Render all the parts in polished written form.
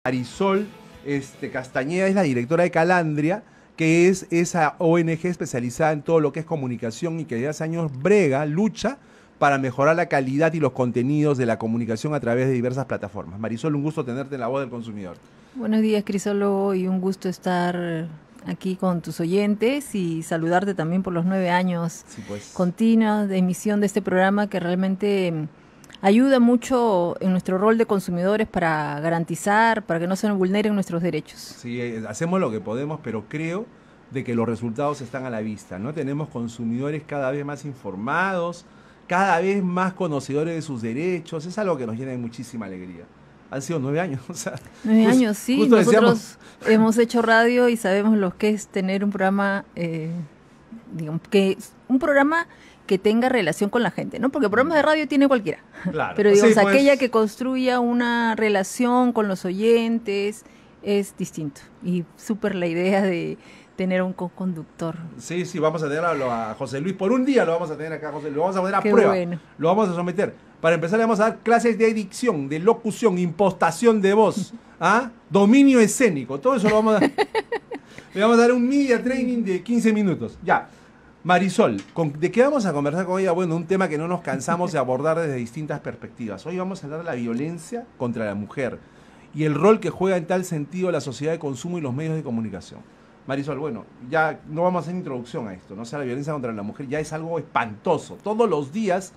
Marisol Castañeda es la directora de Calandria, que es esa ONG especializada en todo lo que es comunicación y que desde hace años lucha para mejorar la calidad y los contenidos de la comunicación a través de diversas plataformas. Marisol, un gusto tenerte en La Voz del Consumidor. Buenos días, Crisólogo, y un gusto estar aquí con tus oyentes y saludarte también por los 9 años continuos de emisión de este programa que realmente ayuda mucho en nuestro rol de consumidores para garantizar, para que no se nos vulneren nuestros derechos. Sí, hacemos lo que podemos, pero creo de que los resultados están a la vista, ¿no? Tenemos consumidores cada vez más informados, cada vez más conocedores de sus derechos. Es algo que nos llena de muchísima alegría. Han sido 9 años. O sea, 9 años, sí. Nosotros hemos hecho radio y sabemos lo que es tener un programa, digamos, un programa que tenga relación con la gente, ¿no? Porque programas de radio tiene cualquiera. Claro. Pero digamos, sí, pues, aquella que construya una relación con los oyentes es distinto. Y súper la idea de tener un co-conductor. Sí, vamos a tener a José Luis. Por un día lo vamos a tener acá, José Luis. Lo vamos a poner a Qué prueba. Bueno. Lo vamos a someter. Para empezar, le vamos a dar clases de dicción, de locución, impostación de voz, dominio escénico. Todo eso lo vamos a dar. Le vamos a dar un media training de 15 minutos. Ya. Marisol, ¿de qué vamos a conversar con ella? Bueno, un tema que no nos cansamos de abordar desde distintas perspectivas. Hoy vamos a hablar de la violencia contra la mujer y el rol que juega en tal sentido la sociedad de consumo y los medios de comunicación. Marisol, bueno, ya no vamos a hacer introducción a esto, ¿no? O sea, la violencia contra la mujer ya es algo espantoso. Todos los días,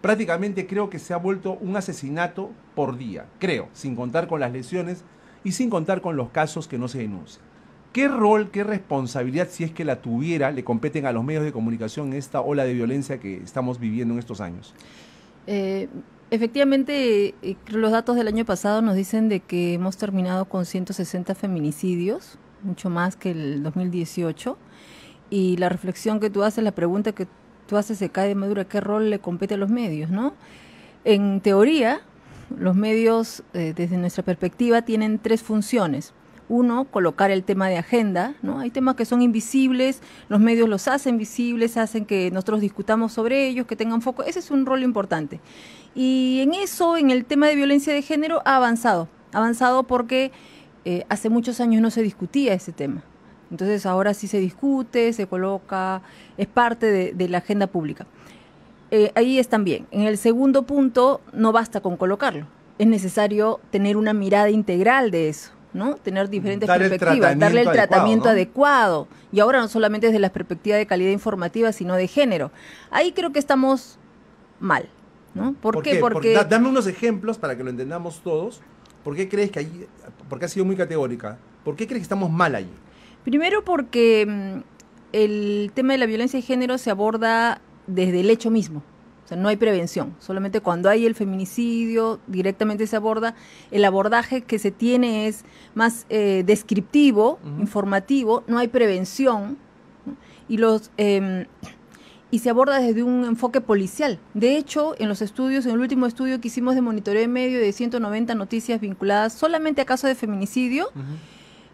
prácticamente creo que se ha vuelto un asesinato por día, creo, sin contar con las lesiones y sin contar con los casos que no se denuncian. ¿Qué rol, qué responsabilidad, si es que la tuviera, le competen a los medios de comunicación en esta ola de violencia que estamos viviendo en estos años? Efectivamente, los datos del año pasado nos dicen de que hemos terminado con 160 feminicidios, mucho más que el 2018, y la reflexión que tú haces, la pregunta que tú haces se cae de madura, ¿qué rol le compete a los medios, no? En teoría, los medios, desde nuestra perspectiva, tienen 3 funciones. 1, colocar el tema de agenda, ¿no? Hay temas que son invisibles, los medios los hacen visibles, hacen que nosotros discutamos sobre ellos, que tengan foco. Ese es un rol importante. Y en eso, en el tema de violencia de género, ha avanzado porque hace muchos años no se discutía ese tema. Entonces ahora sí se discute, se coloca, es parte de la agenda pública. Ahí están bien. En el segundo punto, no basta con colocarlo. Es necesario tener una mirada integral de eso, ¿no? Tener diferentes perspectivas, darle el tratamiento adecuado. Y ahora no solamente desde la perspectiva de calidad informativa, sino de género. Ahí creo que estamos mal, ¿no? ¿Por qué? Porque dame unos ejemplos para que lo entendamos todos. ¿Por qué crees que ahí, porque has sido muy categórica, por qué crees que estamos mal allí? Primero porque el tema de la violencia de género se aborda desde el hecho mismo. O sea, no hay prevención, solamente cuando hay el feminicidio directamente se aborda. El abordaje que se tiene es más descriptivo, informativo, no hay prevención, ¿no? Y se aborda desde un enfoque policial. De hecho, en los estudios, en el último estudio que hicimos de monitoreo de medio de 190 noticias vinculadas solamente a casos de feminicidio,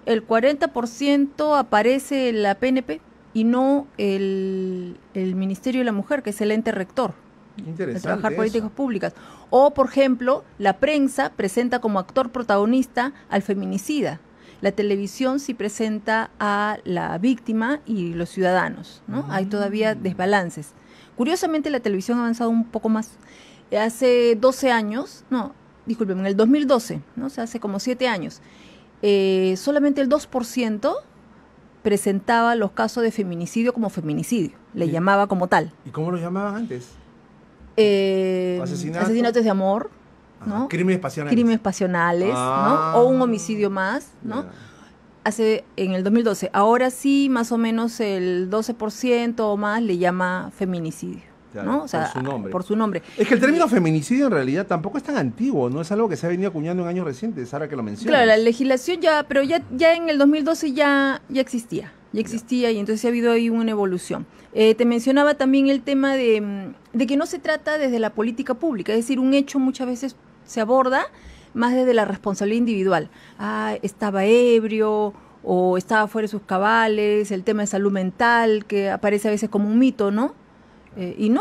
el 40% aparece la PNP y no el Ministerio de la Mujer, que es el ente rector. De trabajar políticas públicas. O, por ejemplo, la prensa presenta como actor protagonista al feminicida. La televisión sí presenta a la víctima y los ciudadanos, ¿no? Hay todavía desbalances. Curiosamente, la televisión ha avanzado un poco más. Hace 12 años, no, discúlpenme, en el 2012, ¿no? O sea, hace como 7 años, solamente el 2% presentaba los casos de feminicidio como feminicidio. Le llamaba como tal. ¿Y cómo lo llamaban antes? Asesinatos de amor, ¿no? Crímenes pasionales, ¿no? O un homicidio más, ¿no? En el 2012. Ahora sí, más o menos el 12% o más le llama feminicidio, claro, ¿no? O sea, por su nombre. Es que el término feminicidio en realidad tampoco es tan antiguo, no es algo que se ha venido acuñando en años recientes, ahora que lo mencionas. Claro, la legislación pero ya en el 2012 ya existía. Y entonces ha habido ahí una evolución. Te mencionaba también el tema de que no se trata desde la política pública, es decir, un hecho muchas veces se aborda más desde la responsabilidad individual. Estaba ebrio o estaba fuera de sus cabales, el tema de salud mental que aparece a veces como un mito, ¿no? Y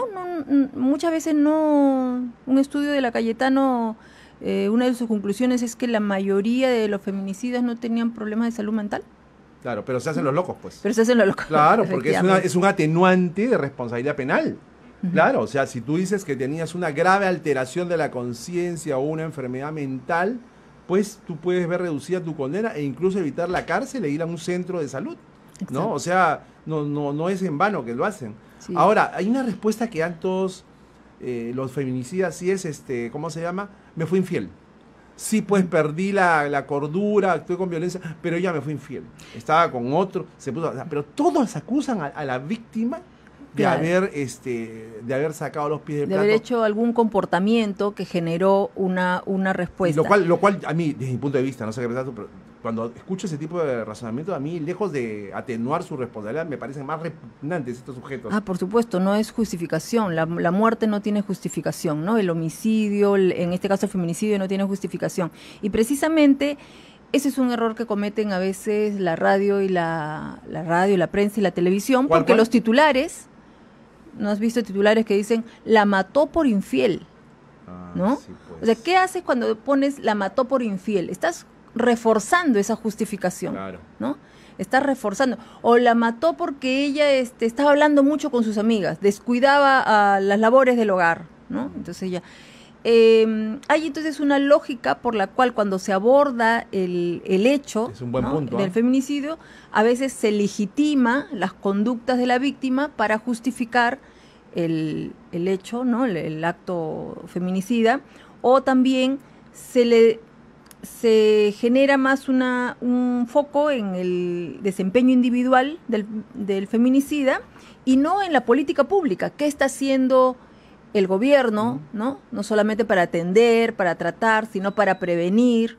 muchas veces no, un estudio de la Cayetano una de sus conclusiones es que la mayoría de los feminicidios no tenían problemas de salud mental. Claro, pero se hacen los locos, pues. Pero se hacen los locos. Claro, porque es un atenuante de responsabilidad penal. Claro, o sea, si tú dices que tenías una grave alteración de la conciencia o una enfermedad mental, pues tú puedes ver reducida tu condena e incluso evitar la cárcel e ir a un centro de salud. Exacto. ¿No? O sea, no es en vano que lo hacen. Sí. Ahora, hay una respuesta que dan todos los feminicidas, sí es, ¿cómo se llama? Me fui infiel. Sí, pues perdí la cordura, actué con violencia, pero ella me fue infiel. Estaba con otro, pero todos acusan a la víctima de, claro, de haber sacado los pies del plato. De haber hecho algún comportamiento que generó una respuesta. Lo cual a mí, desde mi punto de vista, no sé qué pensar tú, pero cuando escucho ese tipo de razonamiento, a mí, lejos de atenuar su responsabilidad, me parecen más repugnantes estos sujetos. Por supuesto, no es justificación. La muerte no tiene justificación, ¿no? El homicidio, en este caso el feminicidio, no tiene justificación. Y precisamente ese es un error que cometen a veces la radio, la prensa y la televisión, porque los titulares, ¿no has visto titulares que dicen, la mató por infiel? ¿No? Sí, pues. O sea, ¿qué haces cuando pones la mató por infiel? Estás reforzando esa justificación, claro, ¿no? Está reforzando. O la mató porque ella estaba hablando mucho con sus amigas, descuidaba a las labores del hogar, ¿no? Entonces ella... hay entonces una lógica por la cual cuando se aborda el hecho, es un buen punto, del feminicidio, a veces se legitima las conductas de la víctima para justificar el hecho, ¿no? El acto feminicida, o también se genera más un foco en el desempeño individual del feminicida y no en la política pública. ¿Qué está haciendo el gobierno, ¿no? No solamente para atender, para tratar, sino para prevenir?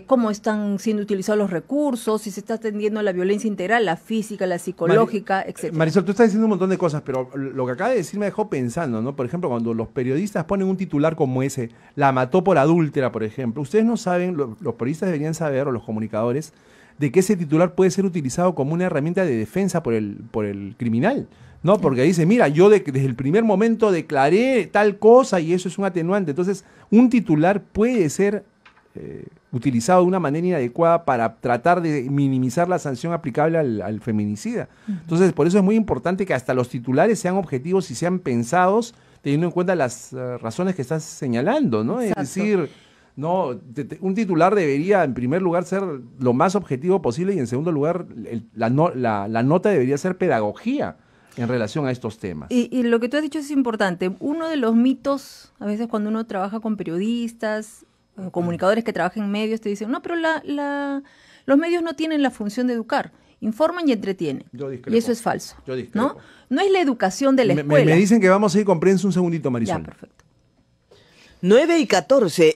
Cómo están siendo utilizados los recursos, si se está atendiendo la violencia integral, la física, la psicológica, etc. Marisol, tú estás diciendo un montón de cosas, pero lo que acaba de decir me dejó pensando, ¿no? Por ejemplo, cuando los periodistas ponen un titular como ese, la mató por adúltera, por ejemplo, ustedes no saben, los periodistas deberían saber, o los comunicadores, de que ese titular puede ser utilizado como una herramienta de defensa por el criminal, ¿no? Porque dice, mira, yo desde el primer momento declaré tal cosa y eso es un atenuante. Entonces, un titular puede ser utilizado de una manera inadecuada para tratar de minimizar la sanción aplicable al feminicida. Entonces, por eso es muy importante que hasta los titulares sean objetivos y sean pensados teniendo en cuenta las razones que estás señalando, ¿no? Exacto. Es decir, no, un titular debería, en primer lugar, ser lo más objetivo posible y, en segundo lugar, la nota debería ser pedagogía en relación a estos temas. Y lo que tú has dicho es importante. Uno de los mitos, a veces cuando uno trabaja con periodistas, comunicadores que trabajan en medios, te dicen, no, pero los medios no tienen la función de educar, informan y entretienen. Y eso es falso. Yo discrepo. No es la educación de la escuela. Me dicen que vamos a ir con prensa un segundito, Marisol. Ya, perfecto. 9:14.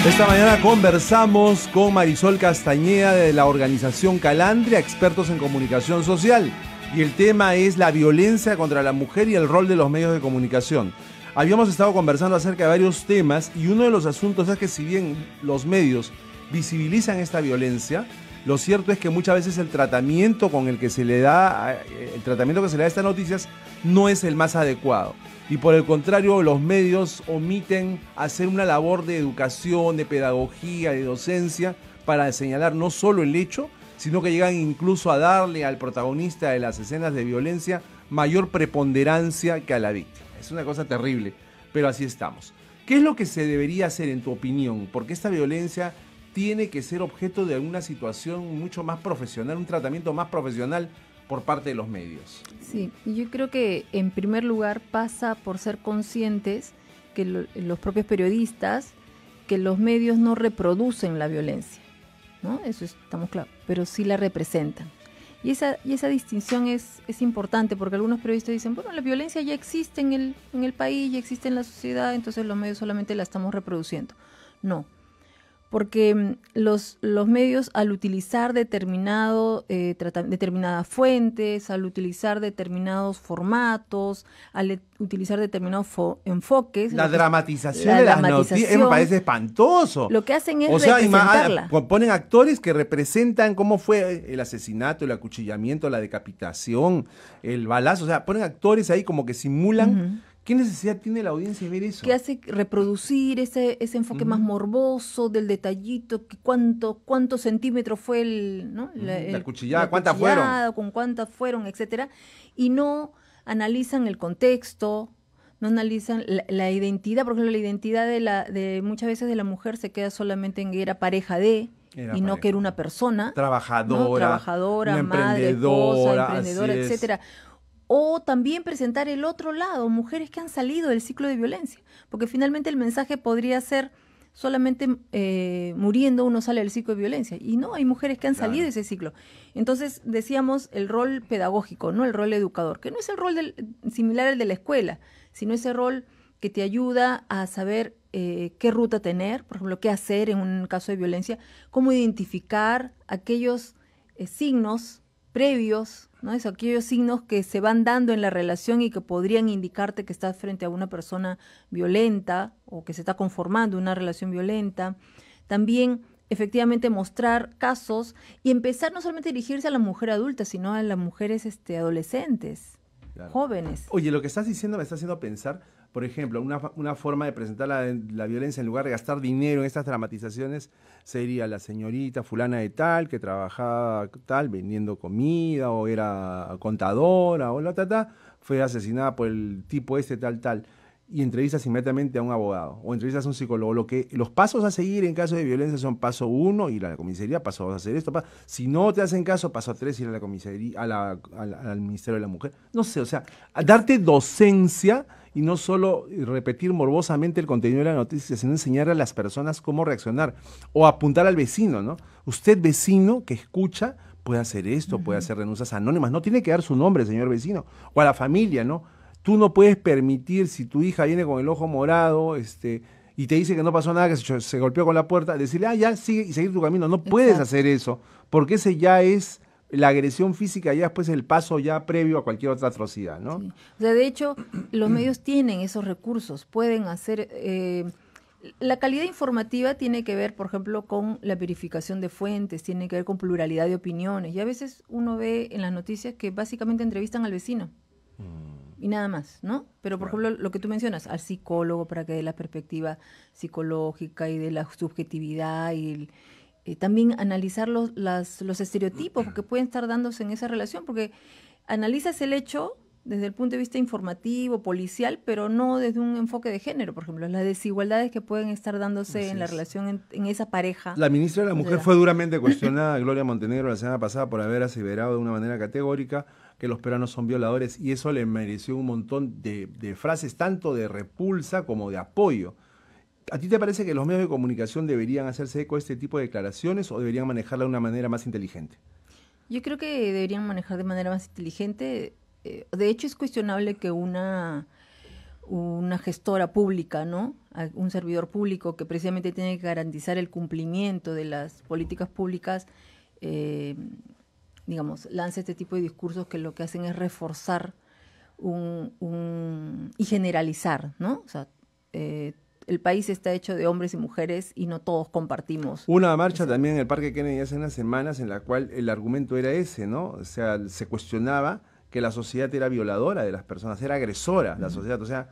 Esta mañana conversamos con Marisol Castañeda de la organización Calandria, expertos en comunicación social. Y el tema es la violencia contra la mujer y el rol de los medios de comunicación. Habíamos estado conversando acerca de varios temas y uno de los asuntos es que si bien los medios visibilizan esta violencia, lo cierto es que muchas veces el tratamiento que se le da a estas noticias no es el más adecuado. Y por el contrario, los medios omiten hacer una labor de educación, de pedagogía, de docencia para señalar no solo el hecho, sino que llegan incluso a darle al protagonista de las escenas de violencia mayor preponderancia que a la víctima. Es una cosa terrible, pero así estamos. ¿Qué es lo que se debería hacer en tu opinión? Porque esta violencia tiene que ser objeto de una situación mucho más profesional, un tratamiento más profesional por parte de los medios. Sí, yo creo que en primer lugar pasa por ser conscientes que los propios periodistas, que los medios no reproducen la violencia, ¿no? Eso estamos claros, pero sí la representan. Y esa distinción es importante porque algunos periodistas dicen, bueno, la violencia ya existe en el país, ya existe en la sociedad, entonces los medios solamente la estamos reproduciendo. No, porque los medios al utilizar determinadas fuentes, al utilizar determinados formatos, al utilizar determinados enfoques... La dramatización de las noticias me parece espantoso. Lo que hacen es representarla. Ponen actores que representan cómo fue el asesinato, el acuchillamiento, la decapitación, el balazo. O sea, ponen actores ahí como que simulan ¿Qué necesidad tiene la audiencia de ver eso? Que hace reproducir ese enfoque más morboso del detallito, que cuántos centímetros fue ¿no? La cuchillada, cuántas fueron, con cuántas fueron, etcétera, y no analizan el contexto, no analizan la identidad. Por ejemplo, la identidad de muchas veces de la mujer se queda solamente en que era pareja de, y no que era una persona trabajadora, una madre, esposa, emprendedora, etcétera. O también presentar el otro lado, mujeres que han salido del ciclo de violencia, porque finalmente el mensaje podría ser solamente muriendo uno sale del ciclo de violencia, y no, hay mujeres que han salido de ese ciclo. Entonces decíamos el rol pedagógico, no el rol educador, que no es el rol similar al de la escuela, sino ese rol que te ayuda a saber qué ruta tener, por ejemplo, qué hacer en un caso de violencia, cómo identificar aquellos signos previos, ¿no? Aquellos signos que se van dando en la relación y que podrían indicarte que estás frente a una persona violenta o que se está conformando una relación violenta. También, efectivamente, mostrar casos y empezar no solamente a dirigirse a la mujer adulta, sino a las mujeres adolescentes, jóvenes. Oye, lo que estás diciendo me está haciendo pensar, por ejemplo, una forma de presentar la violencia en lugar de gastar dinero en estas dramatizaciones sería la señorita fulana de tal, que trabajaba tal, vendiendo comida, o era contadora, o fue asesinada por el tipo tal, y entrevistas inmediatamente a un abogado, o entrevistas a un psicólogo. Los pasos a seguir en caso de violencia son: paso 1, ir a la comisaría; paso 2, hacer esto; si no te hacen caso, paso 3, ir a la comisaría, al Ministerio de la Mujer. No sé, o sea, darte docencia y no solo repetir morbosamente el contenido de la noticia, sino enseñar a las personas cómo reaccionar, o apuntar al vecino, ¿no? Usted, vecino, que escucha, puede hacer esto, puede hacer renuncias anónimas, no tiene que dar su nombre, señor vecino, o a la familia, ¿no? Tú no puedes permitir, si tu hija viene con el ojo morado, y te dice que no pasó nada, que se golpeó con la puerta, decirle, ya, sigue, y seguir tu camino. No puedes hacer eso, porque ese ya es la agresión física, ya después el paso ya previo a cualquier otra atrocidad, ¿no? Sí. O sea, de hecho, los medios tienen esos recursos, pueden hacer... la calidad informativa tiene que ver, por ejemplo, con la verificación de fuentes, tiene que ver con pluralidad de opiniones, y a veces uno ve en las noticias que básicamente entrevistan al vecino. Y nada más, ¿no? Pero, por ejemplo, lo que tú mencionas, al psicólogo para que dé la perspectiva psicológica y de la subjetividad y también analizar los estereotipos que pueden estar dándose en esa relación, porque analizas el hecho desde el punto de vista informativo, policial, pero no desde un enfoque de género, por ejemplo, las desigualdades que pueden estar dándose en la relación en esa pareja. La ministra de la Mujer fue duramente cuestionada, Gloria Montenegro, la semana pasada, por haber aseverado de una manera categórica que los peruanos son violadores, y eso le mereció un montón de frases, tanto de repulsa como de apoyo. ¿A ti te parece que los medios de comunicación deberían hacerse eco de este tipo de declaraciones o deberían manejarla de una manera más inteligente? Yo creo que deberían manejar de manera más inteligente. De hecho, es cuestionable que una gestora pública, ¿no? Un servidor público que precisamente tiene que garantizar el cumplimiento de las políticas públicas, digamos, lance este tipo de discursos que lo que hacen es reforzar y generalizar, ¿no? O sea, el país está hecho de hombres y mujeres y no todos compartimos. Una marcha también en el Parque Kennedy hace unas semanas en la cual el argumento era ese, ¿no? O sea, se cuestionaba que la sociedad era violadora de las personas, era agresora la sociedad. O sea,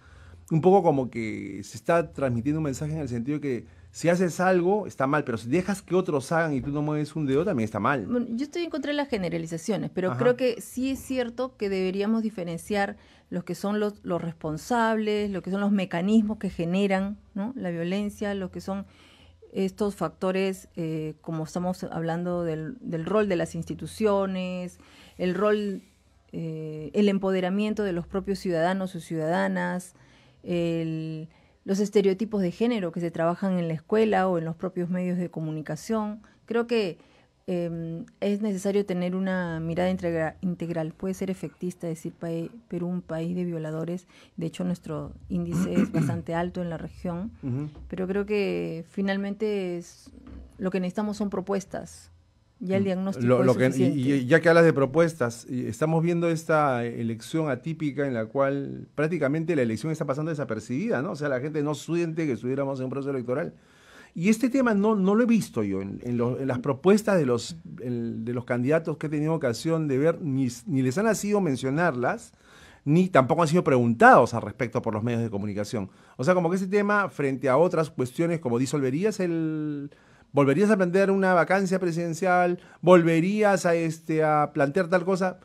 un poco como que se está transmitiendo un mensaje en el sentido de que si haces algo, está mal, pero si dejas que otros hagan y tú no mueves un dedo, también está mal. Bueno, yo estoy en contra de las generalizaciones, pero creo que sí es cierto que deberíamos diferenciar los que son los responsables, lo que son los mecanismos que generan, ¿no?, la violencia, lo que son estos factores, como estamos hablando del rol de las instituciones, el rol, el empoderamiento de los propios ciudadanos o ciudadanas, los estereotipos de género que se trabajan en la escuela o en los propios medios de comunicación. Creo que es necesario tener una mirada integral. Puede ser efectista decir Perú un país de violadores. De hecho, nuestro índice es bastante alto en la región, pero creo que finalmente lo que necesitamos son propuestas. Ya el diagnóstico es suficiente. Y ya que hablas de propuestas, estamos viendo esta elección atípica en la cual prácticamente la elección está pasando desapercibida, ¿no? O sea, la gente no siente que estuviéramos en un proceso electoral. Y este tema no lo he visto yo en las propuestas de los candidatos que he tenido ocasión de ver, ni les ha nacido mencionarlas, ni tampoco han sido preguntados al respecto por los medios de comunicación. O sea, como que ese tema, frente a otras cuestiones como ¿volverías a plantear una vacancia presidencial? ¿Volverías a plantear tal cosa?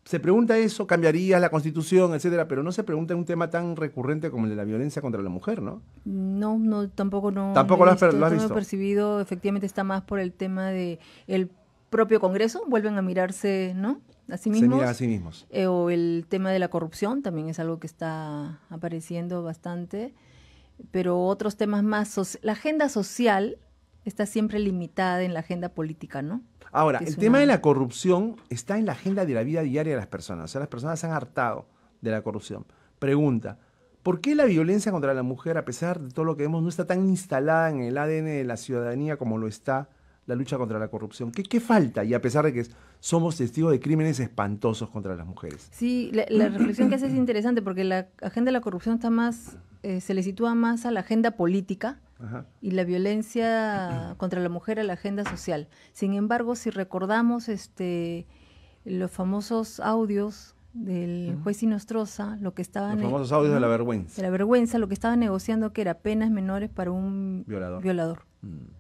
Se pregunta eso, cambiarías la Constitución, etcétera, pero no se pregunta en un tema tan recurrente como el de la violencia contra la mujer, ¿no? No, tampoco no. Tampoco lo has no visto. He percibido, efectivamente está más por el tema de el propio Congreso, vuelven a mirarse, ¿no? A sí mismos. Se miran a sí mismos. O el tema de la corrupción también es algo que está apareciendo bastante, pero otros temas más, la agenda social está siempre limitada en la agenda política, ¿no? Ahora, el tema de la corrupción está en la agenda de la vida diaria de las personas. O sea, las personas se han hartado de la corrupción. Pregunta, ¿por qué la violencia contra la mujer, a pesar de todo lo que vemos, no está tan instalada en el ADN de la ciudadanía como lo está la lucha contra la corrupción? ¿Qué falta? Y a pesar de que somos testigos de crímenes espantosos contra las mujeres. Sí, la reflexión que hace es interesante porque la agenda de la corrupción está más, se le sitúa más a la agenda política. Ajá. Y la violencia contra la mujer a la agenda social. Sin embargo, si recordamos los famosos audios del juez Inostroza, lo que estaban... Los famosos audios de la vergüenza. De la vergüenza, lo que estaba negociando que era penas menores para un violador,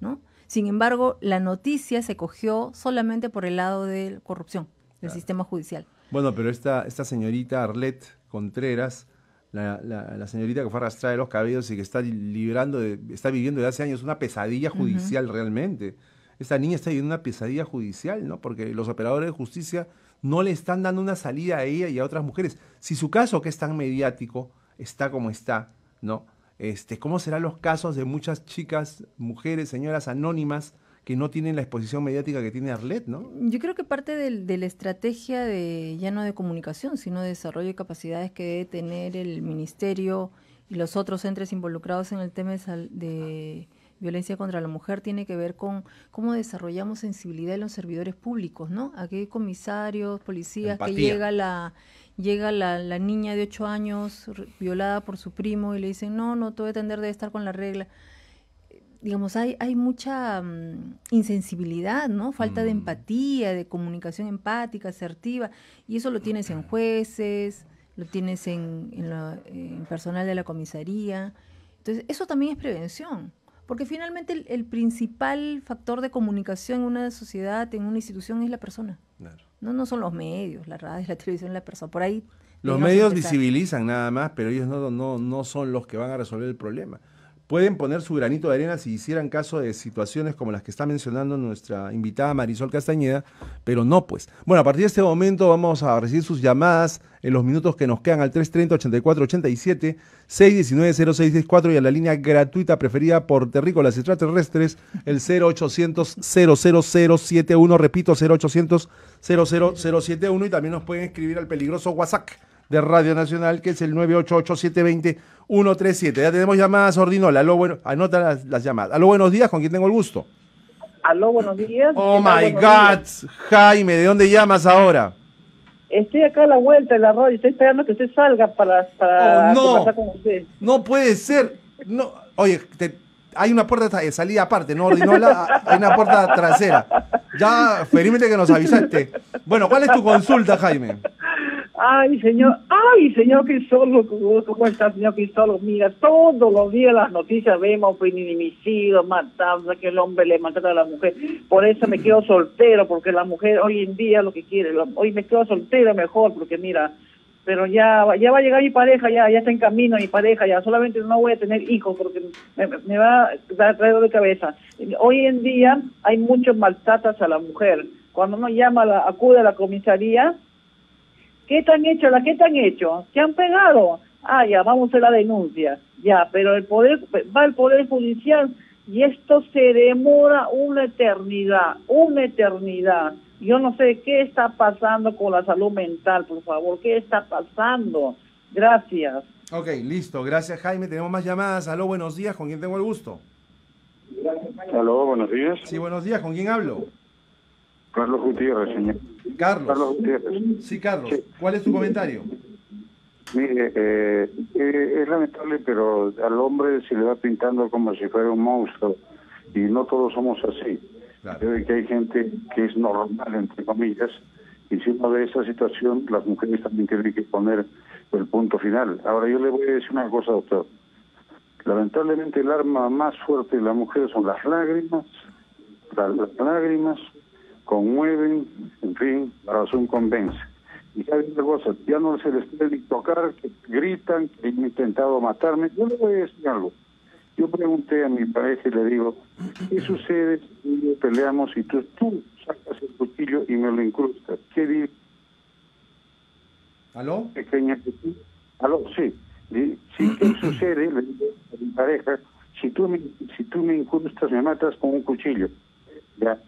¿no? Sin embargo, la noticia se cogió solamente por el lado de corrupción del sistema judicial. Bueno, pero esta señorita Arlet Contreras... La señorita que fue arrastrada de los cabellos y que está viviendo desde hace años una pesadilla judicial realmente. Esta niña está viviendo una pesadilla judicial, ¿no? Porque los operadores de justicia no le están dando una salida a ella y a otras mujeres. Si su caso, que es tan mediático, está como está, ¿no? ¿Cómo serán los casos de muchas chicas, mujeres, señoras anónimas que no tienen la exposición mediática que tiene Arlet, ¿no? Yo creo que parte de la estrategia ya no de comunicación, sino de desarrollo de capacidades que debe tener el Ministerio y los otros entes involucrados en el tema de violencia contra la mujer tiene que ver con cómo desarrollamos sensibilidad en los servidores públicos, ¿no? Aquí hay comisarios, policías, empatía. Que llega la niña de 8 años violada por su primo y le dicen, no, todo atender debe estar con la regla. Digamos, hay mucha insensibilidad, ¿no? Falta de empatía, de comunicación empática, asertiva, y eso lo tienes en jueces, lo tienes en personal de la comisaría. Entonces, eso también es prevención, porque finalmente el principal factor de comunicación en una sociedad, en una institución, es la persona. Claro. No son los medios, la radio, la televisión, la persona. Por ahí los medios visibilizan nada más, pero ellos no son los que van a resolver el problema. Pueden poner su granito de arena si hicieran caso de situaciones como las que está mencionando nuestra invitada Marisol Castañeda, pero no pues. Bueno, a partir de este momento vamos a recibir sus llamadas en los minutos que nos quedan al 330-8487, 619-0664 y a la línea gratuita preferida por terrícolas extraterrestres, el 0800-00071, repito, 0800-00071, y también nos pueden escribir al peligroso WhatsApp de Radio Nacional, que es el 988-720-137. Ya tenemos llamadas, Ordinola. Aló, bueno, anota las llamadas. Aló, buenos días, ¿con quién tengo el gusto? Aló, buenos días. Oh my God, Jaime, ¿de dónde llamas ahora? Estoy acá a la vuelta de la radio, estoy esperando que usted salga para conversar con usted. No puede ser. No, oye, hay una puerta de salida aparte, ¿no, Ordinola? Hay una puerta trasera. Ya, felizmente que nos avisaste. Bueno, ¿cuál es tu consulta, Jaime? Ay, señor Quisolo, ¿cómo está, señor Quisolo? Mira, todos los días las noticias vemos feminicidios, matanzas, que el hombre le maltrata a la mujer. Por eso me quedo soltero, porque la mujer hoy en día lo que quiere, hoy me quedo soltero mejor, porque mira, pero ya va a llegar mi pareja, ya está en camino mi pareja, ya solamente no voy a tener hijos, porque me va a traer de cabeza. Hoy en día hay muchos maltratos a la mujer. Cuando uno acude a la comisaría, ¿qué te han hecho? ¿Te han pegado? Ah, ya, vamos a hacer la denuncia. Ya, pero va el Poder Judicial y esto se demora una eternidad. Yo no sé qué está pasando con la salud mental, por favor. ¿Qué está pasando? Gracias. Ok, listo. Gracias, Jaime. Tenemos más llamadas. Aló, buenos días. ¿Con quién tengo el gusto? Aló, buenos días. Sí, buenos días. ¿Con quién hablo? Carlos Gutiérrez, señor. Carlos Gutiérrez. Sí, Carlos. Sí. ¿Cuál es tu comentario? Mire, es lamentable, pero al hombre se le va pintando como si fuera un monstruo, y no todos somos así. Claro. Creo que hay gente que es normal, entre comillas, y si uno ve esa situación, las mujeres también tienen que poner el punto final. Ahora yo le voy a decir una cosa, doctor. Lamentablemente el arma más fuerte de la mujer son las lágrimas. Las lágrimas conmueven, en fin, la razón convence. Y hay otra cosa, ya no se les puede ni tocar, que gritan, que han intentado matarme. Yo le voy a decir algo. Yo pregunté a mi pareja y le digo, ¿qué sucede si peleamos y tú sacas el cuchillo y me lo incrustas? ¿Qué dices? ¿Aló? Pequeña que tú. ¿Aló? Sí. Sí, ¿qué sucede? Le digo a mi pareja, si tú me incrustas, me matas con un cuchillo. Ya,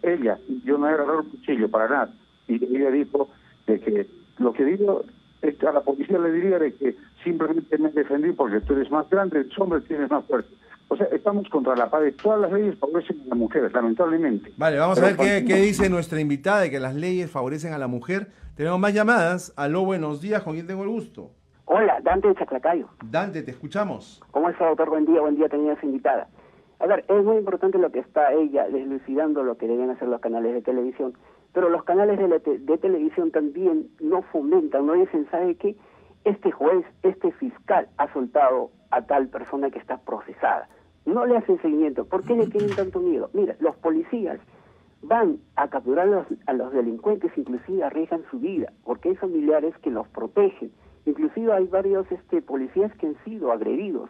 yo no he agarrado el cuchillo para nada. Y ella dijo de que lo que digo a la policía le diría de que simplemente me defendí porque tú eres más grande, el hombre tienes más fuerte. O sea, estamos contra la pared. Todas las leyes favorecen a las mujeres, lamentablemente. Vale, vamos a ver qué dice nuestra invitada de que las leyes favorecen a la mujer. Tenemos más llamadas. Aló, buenos días, ¿con quién tengo el gusto? Hola, Dante de Chaclacayo. Dante, te escuchamos. ¿Cómo está, doctor? Buen día, tenía su invitada. A ver, es muy importante lo que está ella deslucidando lo que deben hacer los canales de televisión, pero los canales de televisión también no fomentan, no dicen, ¿sabe qué? Este juez, este fiscal ha soltado a tal persona que está procesada. No le hacen seguimiento. ¿Por qué le tienen tanto miedo? Mira, los policías van a capturar a los delincuentes, inclusive arriesgan su vida, porque hay familiares que los protegen. Inclusive hay varios policías que han sido agredidos.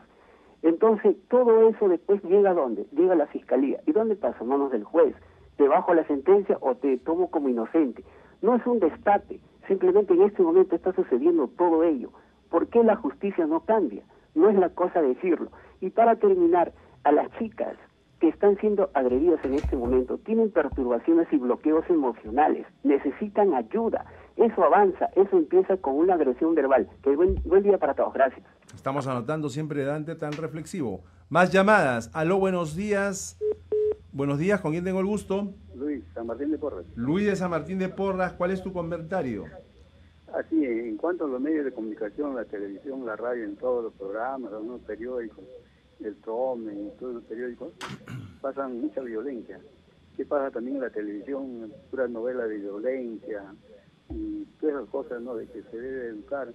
Entonces, todo eso después llega ¿a dónde? Llega a la fiscalía. ¿Y dónde pasa? A manos del juez. Te bajo la sentencia o te tomo como inocente. No es un destape. Simplemente en este momento está sucediendo todo ello. ¿Por qué la justicia no cambia? No es la cosa decirlo. Y para terminar, a las chicas que están siendo agredidas en este momento tienen perturbaciones y bloqueos emocionales. Necesitan ayuda. Eso avanza. Eso empieza con una agresión verbal. Que buen día para todos. Gracias. Estamos anotando siempre, Dante, tan reflexivo. Más llamadas. Aló, buenos días. Buenos días, ¿con quién tengo el gusto? Luis, San Martín de Porras. Luis de San Martín de Porras, ¿cuál es tu comentario? Así, en cuanto a los medios de comunicación, la televisión, la radio, en todos los programas, los periódicos, el Trome y todos los periódicos, pasan mucha violencia. ¿Qué pasa también en la televisión? Puras novelas de violencia y todas esas cosas, ¿no? De que se debe educar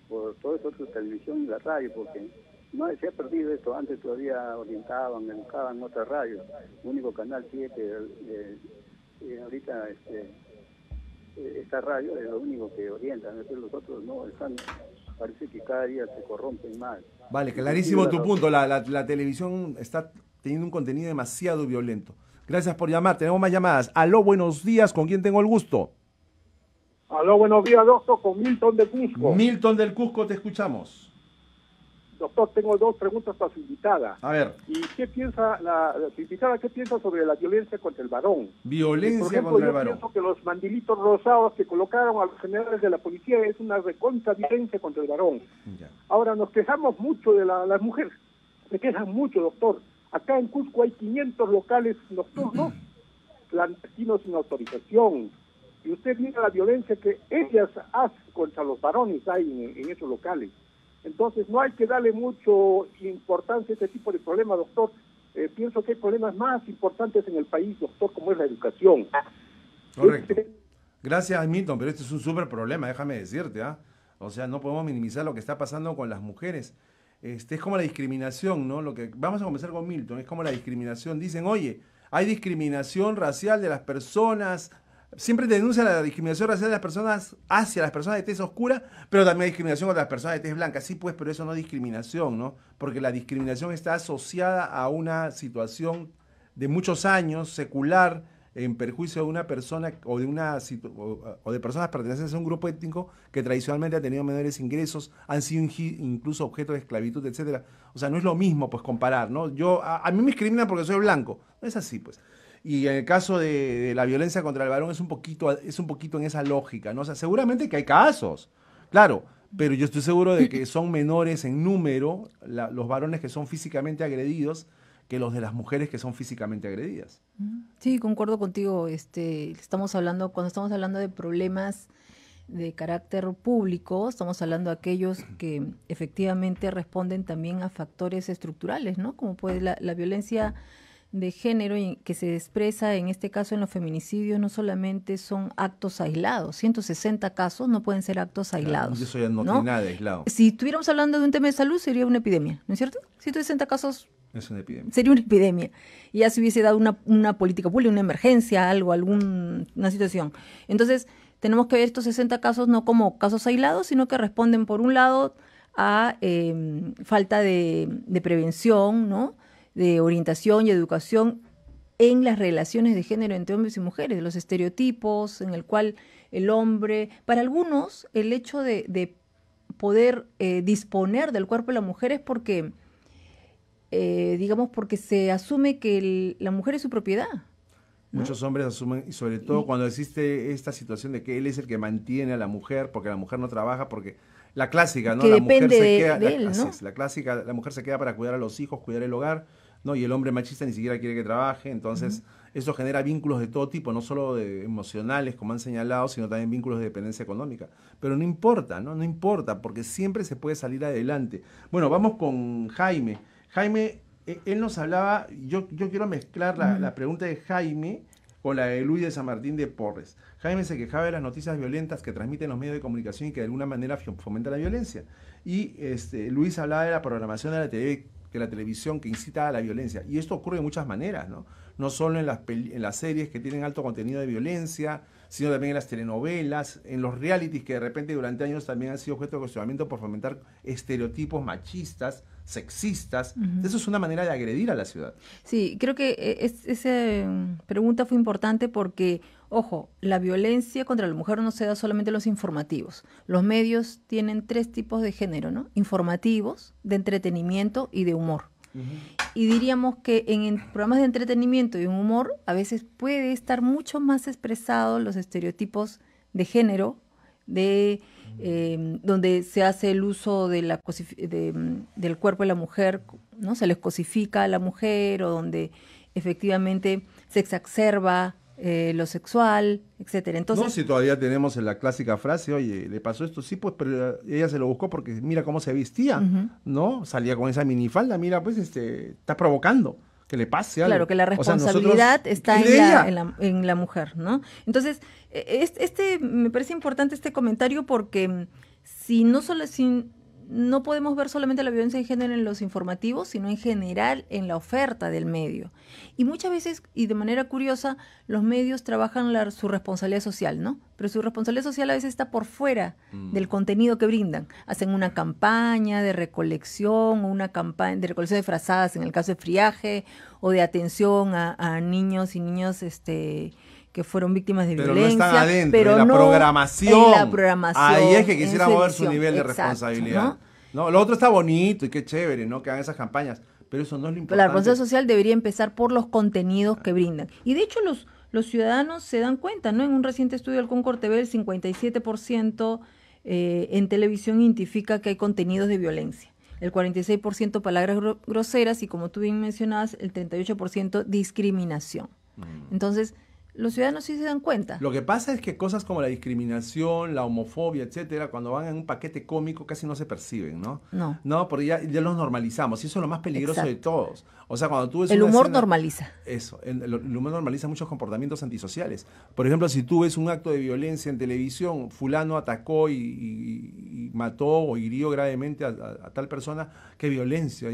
por todo eso, la televisión y la radio, porque no se ha perdido esto. Antes todavía orientaban, educaban en otras radios. El único canal 7, ahorita esta radio es lo único que orienta. Los otros no, parece que cada día se corrompen más. Vale, clarísimo tu punto. La televisión está teniendo un contenido demasiado violento. Gracias por llamar. Tenemos más llamadas. Aló, buenos días. ¿Con quién tengo el gusto? Aló, buenos días, doctor, con Milton del Cusco. Milton del Cusco, te escuchamos. Doctor, tengo dos preguntas para su invitada. A ver. ¿Y qué piensa su invitada, qué piensa sobre la violencia contra el varón? Violencia por ejemplo, contra el varón. Yo pienso que los mandilitos rosados que colocaron a los generales de la policía es una recontra violencia contra el varón. Ya. Ahora, nos quejamos mucho de las mujeres. Se quejan mucho, doctor. Acá en Cusco hay 500 locales nocturnos, clandestinos sin autorización. Y usted mira la violencia que ellas hacen contra los varones hay en esos locales. Entonces no hay que darle mucho importancia a este tipo de problemas, doctor. Pienso que hay problemas más importantes en el país, doctor, como es la educación. Correcto. Gracias, Milton, pero este es un súper problema, déjame decirte, ¿ah? O sea, no podemos minimizar lo que está pasando con las mujeres. Es como la discriminación, ¿no? Vamos a comenzar con Milton, es como la discriminación. Dicen, oye, hay discriminación racial de las personas. Siempre denuncia la discriminación racial de las personas hacia las personas de tez oscura, pero también hay discriminación contra las personas de tez blanca. Sí, pues, pero eso no es discriminación, ¿no? Porque la discriminación está asociada a una situación de muchos años, secular, en perjuicio de una persona o de personas pertenecientes a un grupo étnico que tradicionalmente ha tenido menores ingresos, han sido incluso objeto de esclavitud, etcétera. O sea, no es lo mismo, pues, comparar, ¿no? A mí me discriminan porque soy blanco. No es así, pues. Y en el caso de la violencia contra el varón es un poquito en esa lógica, ¿no? O sea, seguramente que hay casos, claro, pero yo estoy seguro de que son menores en número los varones que son físicamente agredidos que los de las mujeres que son físicamente agredidas. Sí, concuerdo contigo. Cuando estamos hablando de problemas de carácter público, estamos hablando de aquellos que efectivamente responden también a factores estructurales, ¿no? Como puede la violencia de género que se expresa en este caso en los feminicidios no solamente son actos aislados, 160 casos no pueden ser actos aislados. Eso ya no tiene nada de aislado. Si estuviéramos hablando de un tema de salud sería una epidemia, ¿no es cierto? 160 casos es una epidemia. Sería una epidemia. Y ya se hubiese dado una política pública, una emergencia, una situación. Entonces, tenemos que ver estos 60 casos no como casos aislados, sino que responden, por un lado, a falta de prevención, ¿no? De orientación y educación en las relaciones de género entre hombres y mujeres, los estereotipos en el cual el hombre, para algunos, el hecho de poder disponer del cuerpo de la mujer es porque porque se asume que la mujer es su propiedad, ¿no? Muchos hombres asumen, y sobre todo cuando existe esta situación de que él es el que mantiene a la mujer, porque la mujer no trabaja, porque la clásica, ¿no? Que La depende mujer se queda, de él, ¿no? así es, la clásica, la mujer se queda para cuidar a los hijos, cuidar el hogar, ¿no? Y el hombre machista ni siquiera quiere que trabaje, entonces eso genera vínculos de todo tipo, no solo de emocionales, como han señalado, sino también vínculos de dependencia económica. Pero no importa, ¿no? No importa, porque siempre se puede salir adelante. Bueno, vamos con Jaime. Jaime, él nos hablaba, yo quiero mezclar la pregunta de Jaime con la de Luis de San Martín de Porres. Jaime se quejaba de las noticias violentas que transmiten los medios de comunicación y que de alguna manera fomentan la violencia. Y Luis hablaba de la programación de la televisión que incita a la violencia. Y esto ocurre de muchas maneras, ¿no? No solo en las series que tienen alto contenido de violencia, sino también en las telenovelas, en los realities que de repente durante años también han sido objeto de cuestionamiento por fomentar estereotipos machistas, sexistas. Eso es una manera de agredir a la ciudad. Sí, creo que esa pregunta fue importante porque, ojo, la violencia contra la mujer no se da solamente en los informativos. Los medios tienen 3 tipos de género, ¿no? Informativos, de entretenimiento y de humor. Y diríamos que en programas de entretenimiento y humor a veces puede estar mucho más expresados los estereotipos de género, donde se hace el uso del cuerpo de la mujer, ¿no? Se les cosifica a la mujer, o donde efectivamente se exacerba lo sexual, etcétera. Entonces, no, si todavía tenemos la clásica frase, oye, le pasó esto, sí, pues, pero ella se lo buscó porque mira cómo se vestía, ¿no? Salía con esa minifalda, mira, pues, está provocando que le pase algo. Claro, que la responsabilidad está en la mujer, ¿no? Entonces, me parece importante este comentario porque no podemos ver solamente la violencia de género en los informativos, sino en general en la oferta del medio. Y muchas veces, y de manera curiosa, los medios trabajan su responsabilidad social, ¿no? Pero su responsabilidad social a veces está por fuera del contenido que brindan. Hacen una campaña de recolección, o una campaña de recolección de frazadas en el caso de friaje, o de atención a niños y niñas que fueron víctimas de violencia. Pero no están adentro, pero en la no programación. En la programación. Ahí es que quisiéramos ver su nivel de exacto, responsabilidad. ¿no? Lo otro está bonito y qué chévere, ¿no? Que hagan esas campañas, pero eso no es lo importante. La responsabilidad social debería empezar por los contenidos que brindan. Y de hecho los ciudadanos se dan cuenta, ¿no? En un reciente estudio del Concord TV, el 57% en televisión identifica que hay contenidos de violencia. El 46% palabras groseras y, como tú bien mencionabas, el 38% discriminación. Entonces, los ciudadanos sí se dan cuenta. Lo que pasa es que cosas como la discriminación, la homofobia, etcétera, cuando van en un paquete cómico casi no se perciben, ¿no? No, porque ya los normalizamos y eso es lo más peligroso de todos. O sea, cuando tú ves el humor normaliza. Eso, el humor normaliza muchos comportamientos antisociales. Por ejemplo, si tú ves un acto de violencia en televisión, fulano atacó y mató o hirió gravemente a tal persona, qué violencia,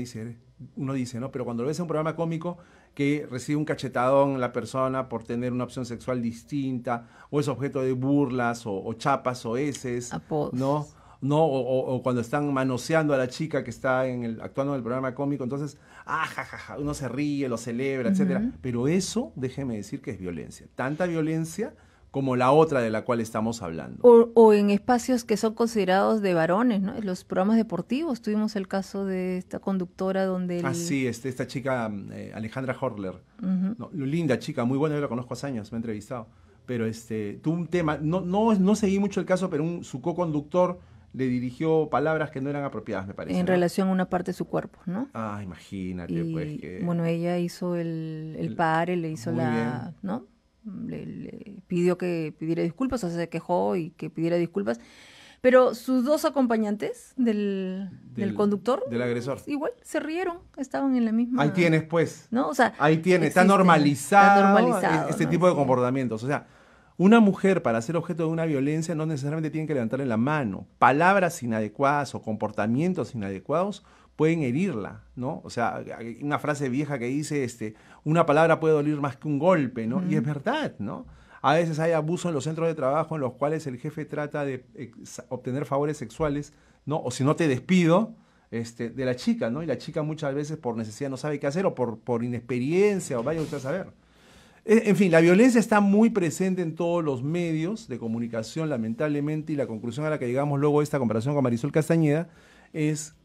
uno dice, ¿no? Pero cuando lo ves en un programa cómico que recibe un cachetadón la persona por tener una opción sexual distinta, o es objeto de burlas, o chapas, o heces, ¿no? O cuando están manoseando a la chica que está actuando en el programa cómico, entonces, jajaja, uno se ríe, lo celebra, etcétera. Pero eso, déjeme decir que es violencia. Tanta violencia como la otra de la cual estamos hablando. O en espacios que son considerados de varones, ¿no? Los programas deportivos, tuvimos el caso de esta conductora donde... sí, esta chica, Alejandra Horler, no, linda chica, muy buena, yo la conozco hace años, me ha entrevistado, pero tuvo un tema, no seguí mucho el caso, pero su co-conductor le dirigió palabras que no eran apropiadas, me parece. En relación a una parte de su cuerpo, ¿no? Imagínate, pues que... Bueno, ella hizo el pare, le hizo ¿no? Le pidió que pidiera disculpas, o sea, se quejó y que pidiera disculpas. Pero sus dos acompañantes del conductor, del agresor, igual se rieron, estaban en la misma. Ahí tienes, pues. ¿No? O sea, ahí tienes, está normalizado este tipo de comportamientos. O sea, una mujer para ser objeto de una violencia no necesariamente tiene que levantarle la mano. Palabras inadecuadas o comportamientos inadecuados pueden herirla, ¿no? O sea, hay una frase vieja que dice, una palabra puede doler más que un golpe, ¿no? Y es verdad, ¿no? A veces hay abuso en los centros de trabajo en los cuales el jefe trata de obtener favores sexuales, ¿no? O si no te despido, de la chica, ¿no? Y la chica muchas veces por necesidad no sabe qué hacer o por inexperiencia o vaya usted a saber. En fin, la violencia está muy presente en todos los medios de comunicación, lamentablemente, y la conclusión a la que llegamos luego de esta comparación con Marisol Castañeda es,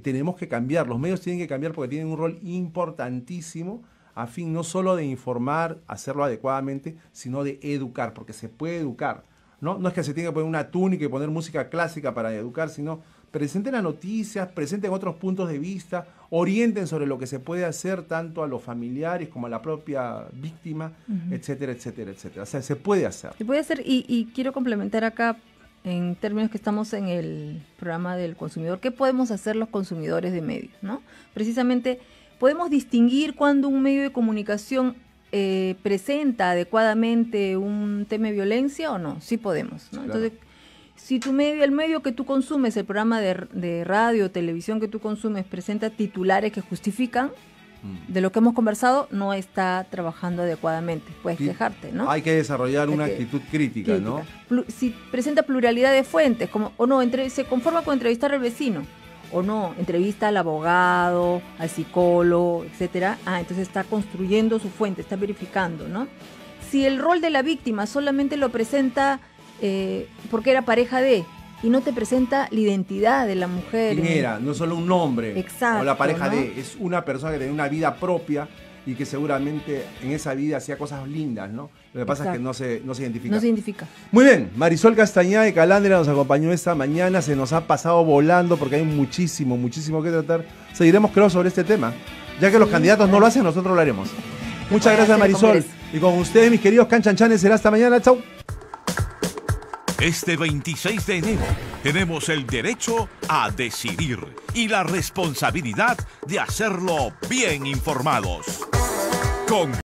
tenemos que cambiar, los medios tienen que cambiar porque tienen un rol importantísimo a fin no solo de informar, hacerlo adecuadamente, sino de educar, porque se puede educar, ¿no? No es que se tenga que poner una túnica y poner música clásica para educar, sino presenten las noticias, presenten otros puntos de vista, orienten sobre lo que se puede hacer tanto a los familiares como a la propia víctima, etcétera, etcétera, etcétera. O sea, se puede hacer. Se puede hacer y quiero complementar acá, en términos que estamos en el programa del consumidor, ¿qué podemos hacer los consumidores de medios, ¿no? Precisamente, ¿podemos distinguir cuando un medio de comunicación presenta adecuadamente un tema de violencia o no? Sí podemos, ¿no? Claro. Entonces, si el medio que tú consumes, el programa de radio o televisión que tú consumes, presenta titulares que justifican de lo que hemos conversado, no está trabajando adecuadamente. Puedes quejarte, ¿no? Hay que desarrollar una actitud crítica, ¿no? Si presenta pluralidad de fuentes, como o no, se conforma con entrevistar al vecino, o no, entrevista al abogado, al psicólogo, etcétera. Entonces está construyendo su fuente, está verificando, ¿no? Si el rol de la víctima solamente lo presenta porque era pareja de, y no te presenta la identidad de la mujer. ¿Quién era? No solo un nombre. Exacto, o la pareja, ¿no? de, es una persona que tenía una vida propia y que seguramente en esa vida hacía cosas lindas, ¿no? Lo que pasa es que no se identifica. No se identifica. Muy bien, Marisol Castañeda de Calandria nos acompañó esta mañana, se nos ha pasado volando porque hay muchísimo que tratar. Seguiremos, creo, sobre este tema. Ya que los candidatos no lo hacen, nosotros lo haremos. Muchas gracias, Marisol. Y con ustedes, mis queridos canchanchanes, será hasta mañana. Chau. Este 26 de enero tenemos el derecho a decidir y la responsabilidad de hacerlo bien informados. Con